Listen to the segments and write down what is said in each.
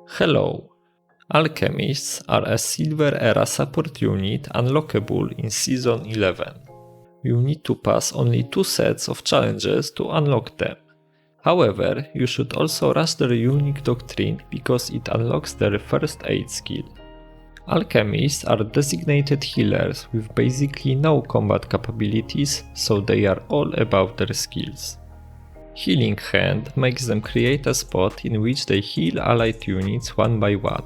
Hello! Alchemists are a Silver Era support unit unlockable in Season 11. You need to pass only 2 sets of challenges to unlock them. However, you should also rush their unique doctrine because it unlocks their first aid skill. Alchemists are designated healers with basically no combat capabilities, so they are all about their skills. Healing Hand makes them create a spot in which they heal allied units one by one.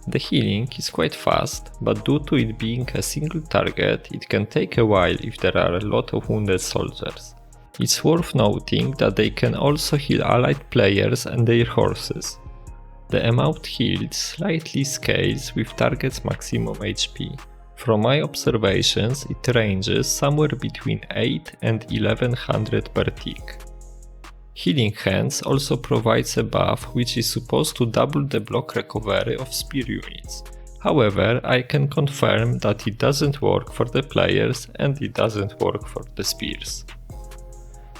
The healing is quite fast, but due to it being a single target, it can take a while if there are a lot of wounded soldiers. It's worth noting that they can also heal allied players and their horses. The amount healed slightly scales with target's maximum HP. From my observations, it ranges somewhere between 8 and 1100 per tick. Healing Hands also provides a buff which is supposed to double the block recovery of spear units. However, I can confirm that it doesn't work for the players and it doesn't work for the spears.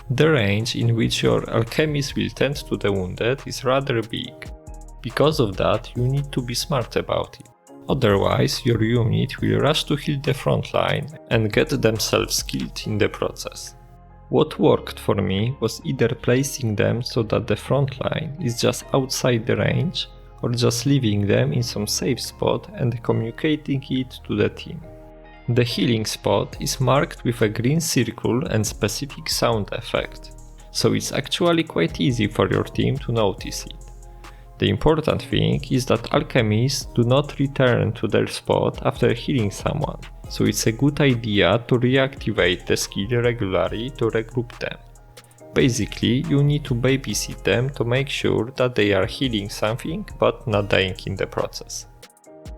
The range in which your alchemist will tend to the wounded is rather big. Because of that, you need to be smart about it. Otherwise, your unit will rush to heal the front line and get themselves killed in the process. What worked for me was either placing them so that the front line is just outside the range, or just leaving them in some safe spot and communicating it to the team. The healing spot is marked with a green circle and specific sound effect, so it's actually quite easy for your team to notice it. The important thing is that alchemists do not return to their spot after healing someone, so it's a good idea to reactivate the skill regularly to regroup them. Basically, you need to babysit them to make sure that they are healing something but not dying in the process.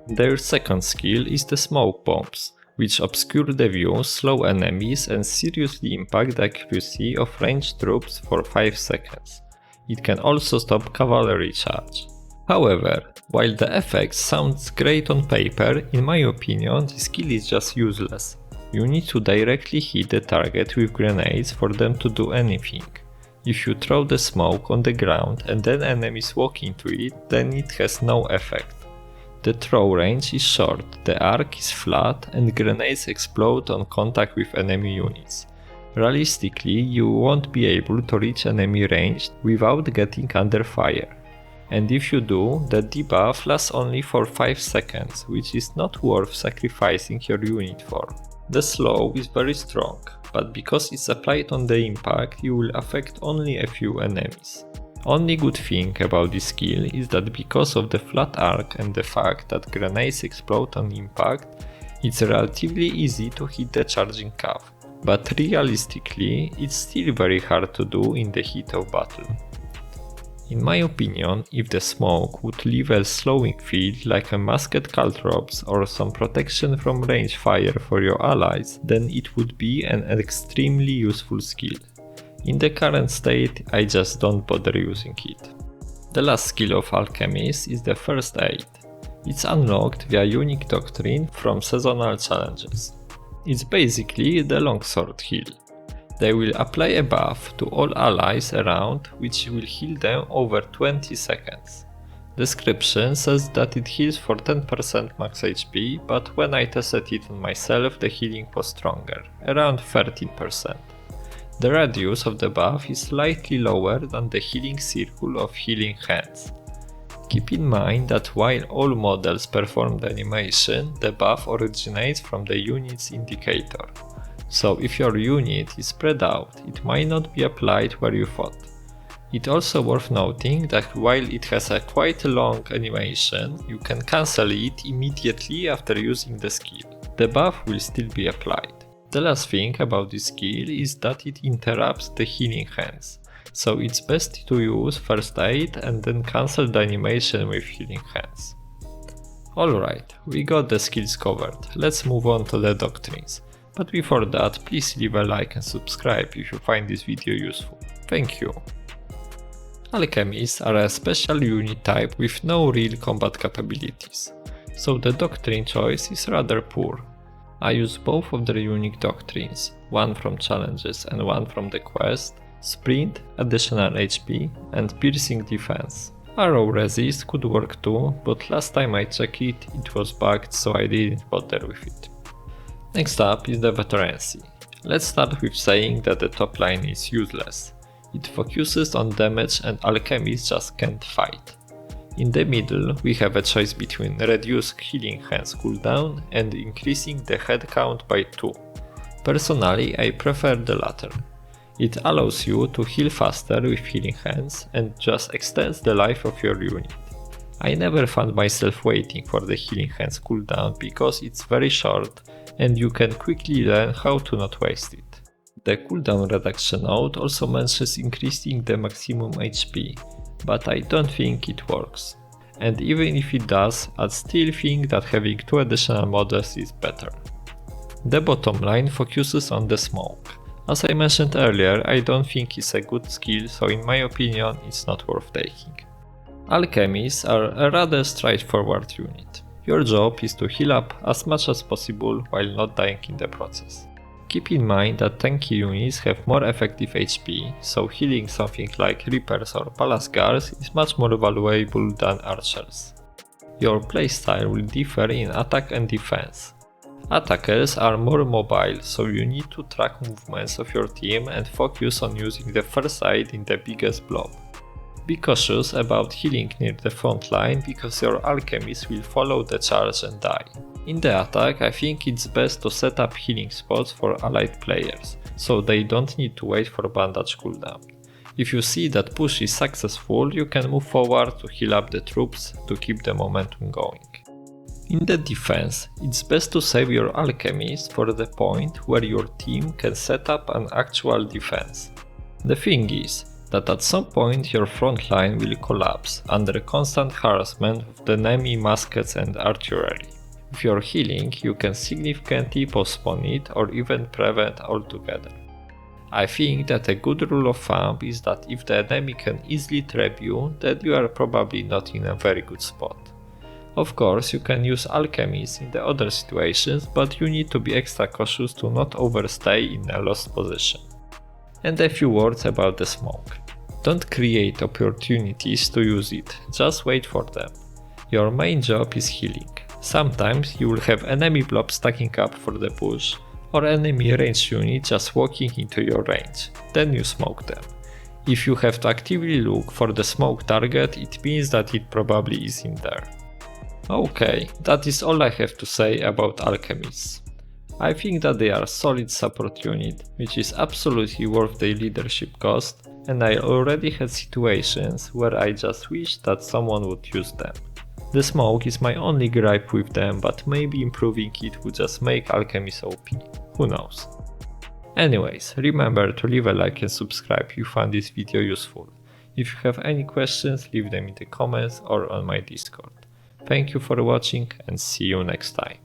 Their second skill is the smoke bombs, which obscure the view, slow enemies and seriously impact the accuracy of ranged troops for 5 seconds. It can also stop cavalry charge. However, while the effect sounds great on paper, in my opinion the skill is just useless. You need to directly hit the target with grenades for them to do anything. If you throw the smoke on the ground and then enemies walk into it, then it has no effect. The throw range is short, the arc is flat and grenades explode on contact with enemy units. Realistically, you won't be able to reach enemy range without getting under fire. And if you do, the debuff lasts only for 5 seconds, which is not worth sacrificing your unit for. The slow is very strong, but because it's applied on the impact, you will affect only a few enemies. Only good thing about this skill is that because of the flat arc and the fact that grenades explode on impact, it's relatively easy to hit the charging cav. But realistically, it's still very hard to do in the heat of battle. In my opinion, if the smoke would leave a slowing field like a masked caltrops or some protection from range fire for your allies, then it would be an extremely useful skill. In the current state, I just don't bother using it. The last skill of Alchemist is the First Aid. It's unlocked via unique doctrine from seasonal challenges. It's basically the longsword heal. They will apply a buff to all allies around, which will heal them over 20 seconds. Description says that it heals for 10% max HP, but when I tested it on myself the healing was stronger, around 13%. The radius of the buff is slightly lower than the healing circle of Healing Hands. Keep in mind that while all models perform the animation, the buff originates from the unit's indicator. So if your unit is spread out, it might not be applied where you thought. It's also worth noting that while it has a quite long animation, you can cancel it immediately after using the skill. The buff will still be applied. The last thing about this skill is that it interrupts the Healing Hands. So it's best to use First Aid and then cancel the animation with Healing Hands. Alright, we got the skills covered, let's move on to the doctrines. But before that, please leave a like and subscribe if you find this video useful. Thank you. Alchemists are a special unit type with no real combat capabilities, so the doctrine choice is rather poor. I use both of their unique doctrines, one from challenges and one from the quest, Sprint, additional HP, and piercing defense. Arrow resist could work too, but last time I checked it was bugged, so I didn't bother with it. Next up is the Veterancy. Let's start with saying that the top line is useless. It focuses on damage and Alchemists just can't fight. In the middle, we have a choice between reduced Healing Hands cooldown and increasing the head count by 2. Personally, I prefer the latter. It allows you to heal faster with Healing Hands and just extends the life of your unit. I never found myself waiting for the Healing Hands cooldown because it's very short and you can quickly learn how to not waste it. The cooldown reduction node also mentions increasing the maximum HP, but I don't think it works. And even if it does, I'd still think that having 2 additional models is better. The bottom line focuses on the smoke. As I mentioned earlier, I don't think it's a good skill, so in my opinion it's not worth taking. Alchemists are a rather straightforward unit. Your job is to heal up as much as possible while not dying in the process. Keep in mind that tanky units have more effective HP, so healing something like Reapers or Palace Guards is much more valuable than Archers. Your playstyle will differ in attack and defense. Attackers are more mobile, so you need to track movements of your team and focus on using the first aid in the biggest blob. Be cautious about healing near the front line because your alchemists will follow the charge and die. In the attack, I think it's best to set up healing spots for allied players, so they don't need to wait for bandage cooldown. If you see that push is successful, you can move forward to heal up the troops to keep the momentum going. In the defense, it's best to save your alchemist for the point where your team can set up an actual defense. The thing is that at some point your front line will collapse under constant harassment of the enemy muskets and artillery. If you're healing, you can significantly postpone it or even prevent altogether. I think that a good rule of thumb is that if the enemy can easily trap you, then you are probably not in a very good spot. Of course, you can use alchemies in the other situations, but you need to be extra cautious to not overstay in a lost position. And a few words about the smoke. Don't create opportunities to use it, just wait for them. Your main job is healing. Sometimes you will have enemy blobs stacking up for the push, or enemy ranged unit just walking into your range, then you smoke them. If you have to actively look for the smoke target, it means that it probably is in there. Okay, that is all I have to say about Alchemists. I think that they are a solid support unit, which is absolutely worth their leadership cost, and I already had situations where I just wished that someone would use them. The smoke is my only gripe with them, but maybe improving it would just make Alchemists OP, who knows. Anyways, remember to leave a like and subscribe if you found this video useful. If you have any questions, leave them in the comments or on my Discord. Thank you for watching and see you next time.